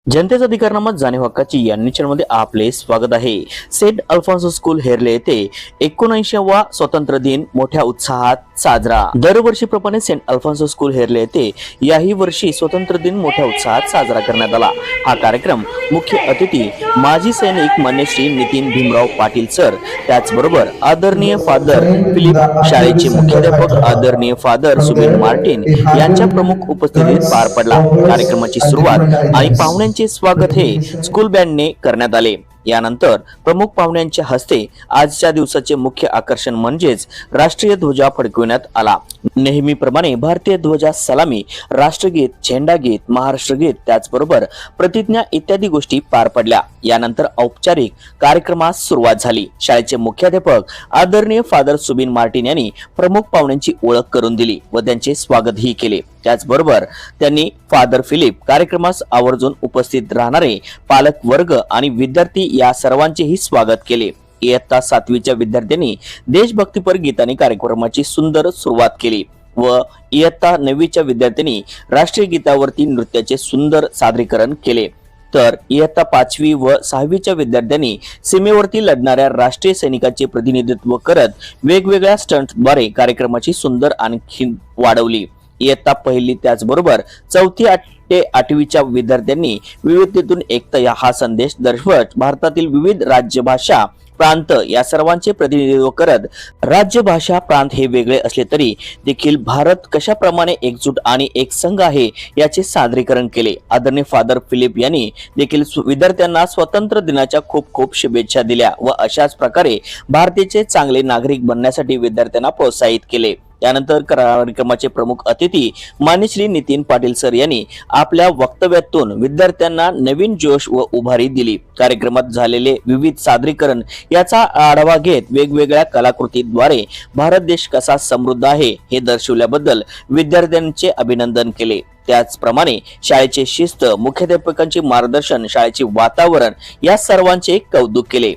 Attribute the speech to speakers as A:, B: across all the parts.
A: जनतेचा अधिकारनामा जाणीव हक्काची या चॅनलमध्ये आपले स्वागत आहे। सेंट अल्फॉन्सो स्कूल हेरले येथे 79वा स्वातंत्र्य दिन मोठ्या उत्साहात साजरा। दरवर्षीप्रमाणे सेंट अल्फॉन्सो स्कूल हेरले येथे याही वर्षी स्वातंत्र्य दिन मोठ्या उत्साहात साजरा करण्यात आला। हा कार्यक्रम मुख्य अतिथी माजी सैनिक मान्य श्री नितीन भीमराव पाटील सर, त्याचबरोबर आदरणीय फादर फिलिप, शाळेचे मुख्याध्यापक आदरणीय फादर सुबिन मार्टिन यांच्या प्रमुख उपस्थितीत पार पडला। कार्यक्रमाची सुरुवात आणि पाहुण्यांचे स्वागत हे स्कूल बँडने करण्यात आले। यानंतर प्रमुख पाहुण्यांच्या हस्ते आजच्या दिवसाचे मुख्य आकर्षण म्हणजेच राष्ट्रीय ध्वजा फडकविण्यात आला। नेहमीप्रमाणे भारतीय ध्वजा सलामी, राष्ट्रगीत, झेंडागीत, महाराष्ट्र गीत, त्याचबरोबर प्रतिज्ञा इत्यादी गोष्टी पार पडल्या। यानंतर औपचारिक कार्यक्रमास सुरुवात झाली। शाळेचे मुख्याध्यापक आदरणीय फादर सुबिन मार्टिन यांनी प्रमुख पाहुण्यांची ओळख करून दिली व त्यांचे स्वागतही केले। त्याचबरोबर त्यांनी फादर फिलिप, कार्यक्रमास आवर्जून उपस्थित राहणारे पालक वर्ग आणि विद्यार्थी या सर्वांचेही स्वागत केले। इयत्ता 7वीच्या विद्यार्थ्यांनी देशभक्तीपर गीताने कार्यक्रमाची सुंदर सुरुवात केली व इयत्ता 9वीच्या विद्यार्थ्यांनी राष्ट्रीय गीतावरती नृत्याचे सुंदर सादरीकरण केले। तर इयत्ता 5वी व 6वीच्या विद्यार्थ्यांनी सीमेवरती लढणाऱ्या राष्ट्रीय सैनिकांचे प्रतिनिधित्व करत वेगवेगळ्या स्टंटद्वारे कार्यक्रमाची सुंदर आणखी वाढवली। इयत्ता 1ली त्याचबरोबर 4थी ते 8वीच्या विद्यार्थ्यांनी विविधतेतून एकता हा संदेश दर्शवत भारतातील विविध राज्यभाषा, प्रांत या सर्वांचे प्रतिनिधित्व करत राज्य, भाषा, प्रांत हे वेगळे असले तरी देखील भारत कशाप्रमाणे एकजूट आणि एक संघ आहे याचे सादरीकरण केले। आदरणीय फादर फिलिप यांनी देखील विद्यार्थ्यांना स्वातंत्र्य दिनाच्या खूप खूप शुभेच्छा दिल्या व अशाच प्रकारे भारताचे चांगले नागरिक बनण्यासाठी विद्यार्थ्यांना प्रोत्साहित केले। त्यानंतर कार्यक्रमाचे प्रमुख अतिथी मान्य श्री नितीन पाटील सर यांनी आपल्या वक्तव्यातून विद्यार्थ्यांना नवीन जोश व उभारी दिली। कार्यक्रमात झालेले विविध सादरीकरण याचा आढावा घेत वेगवेगळ्या कलाकृतीद्वारे भारत देश कसा समृद्ध आहे हे दर्शवल्याबद्दल विद्यार्थ्यांचे अभिनंदन केले। त्याचप्रमाणे शाळेचे शिस्त, मुख्याध्यापकांचे मार्गदर्शन, शाळेचे वातावरण या सर्वांचे कौतुक केले।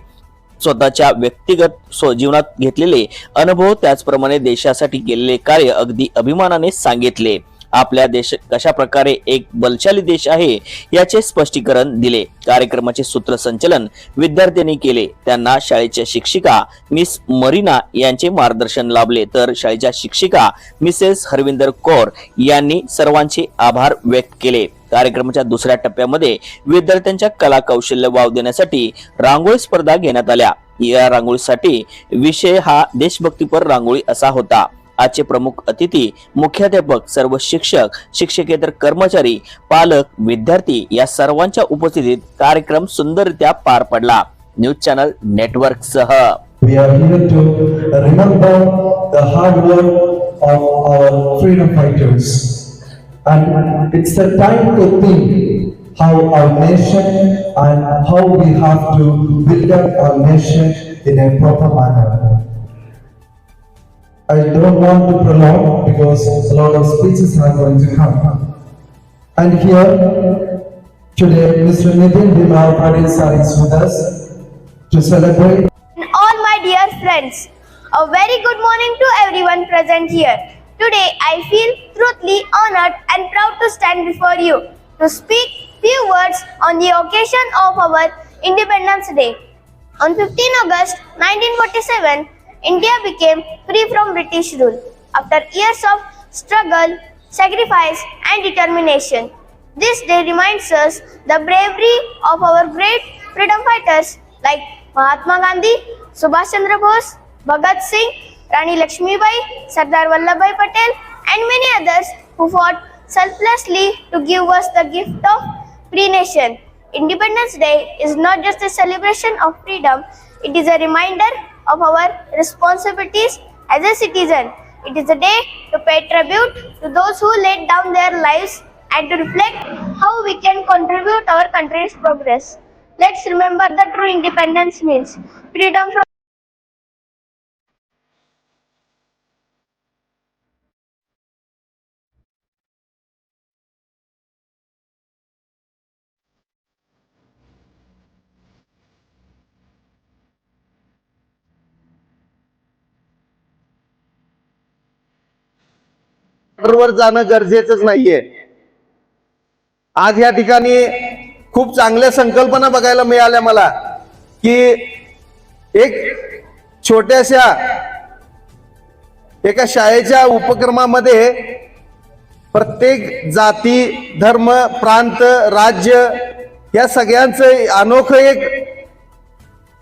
A: स्वतःच्या व्यक्तिगत जीवनात घेतलेले अनुभव, त्याचप्रमाणे देशासाठी केलेले कार्य अगदी अभिमानाने सांगितले। आपल्या देश कशा प्रकारे एक बलशाली देश आहे याचे स्पष्टीकरण दिले। कार्यक्रमाचे सूत्रसंचालन विद्यार्थ्यांनी केले। त्यांना शाळेच्या शिक्षिका मिस मरीना यांचे मार्गदर्शन लाभले, तर शाळेच्या शिक्षिका मिसेस हरविंदर कौर यांनी सर्वांचे आभार व्यक्त केले। कार्यक्रमाच्या दुसऱ्या टप्प्यामध्ये विद्यार्थ्यांच्या कला कौशल्य वाव देण्यासाठी रांगोळी स्पर्धा घेण्यात आल्या। या रांगोळीसाठी विषय हा देशभक्तीपर रांगोळी असा होता। आजचे प्रमुख अतिथी, मुख्याध्यापक, सर्व शिक्षक, शिक्षकेतर कर्मचारी, पालक, विद्यार्थी या सर्वांच्या उपस्थितीत कार्यक्रम सुंदररित्या पार पडला। न्यूज चॅनल नेटवर्क सह
B: We are here to remember the hard work of our freedom fighters. And it's the time to think how our nation and how we have to build up our nation in a proper manner. I don't want to prolong because a lot of speeches are going to come. And here today Mr. Nitin Bhimrao Patil sir is with us to celebrate.
C: All my dear friends, a very good morning to everyone present here. Today I feel truly honored and proud to stand before you to speak few words on the occasion of our Independence Day. On 15 August 1947, India became free from British rule after years of struggle, sacrifice and determination. This day reminds us the bravery of our great freedom fighters like Mahatma Gandhi, Subhash Chandra Bose, Bhagat Singh, Rani Lakshmibai, Sardar Vallabhbhai Patel and many others who fought selflessly to give us the gift of free nation. Independence Day is not just a celebration of freedom, it is a reminder of our responsibilities as a citizen. It is a day to pay tribute to those who laid down their lives and to reflect how we can contribute our country's progress. Let's remember that true independence means freedom from
D: वर जाणं गरजेचंच नाहीये। आज या ठिकाणी खूप चांगल्या संकल्पना बघायला मिळाल्या मला, की एक छोट्याशा एका शाळेच्या उपक्रमामध्ये प्रत्येक जाती, धर्म, प्रांत, राज्य या सगळ्यांचं अनोखं एक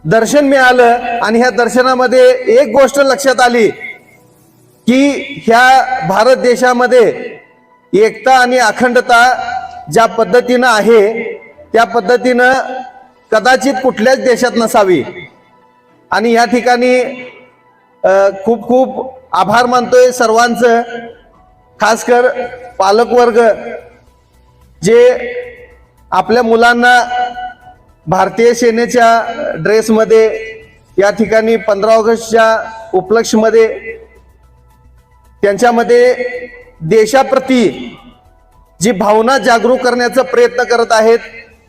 D: दर्शन मिळालं. आणि ह्या दर्शनामध्ये एक गोष्ट लक्षात आली की ह्या भारत देशामध्ये एकता आणि अखंडता ज्या पद्धतीनं आहे त्या पद्धतीनं कदाचित कुठल्याच देशात नसावी. आणि या ठिकाणी खूप खूप आभार मानतोय सर्वांचं, खासकर पालकवर्ग जे आपल्या मुलांना भारतीय सेनेच्या ड्रेसमध्ये या ठिकाणी 15 ऑगस्टच्या उपलक्षमध्ये त्यांच्यामध्ये देशाप्रती जी भावना जागरूक करण्याचा प्रयत्न करत आहेत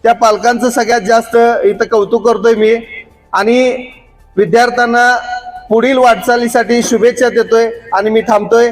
D: त्या पालकांचं सगळ्यात जास्त इथं कौतुक करतोय मी. आणि विद्यार्थ्यांना पुढील वाटचालीसाठी शुभेच्छा देतोय आणि मी थांबतोय.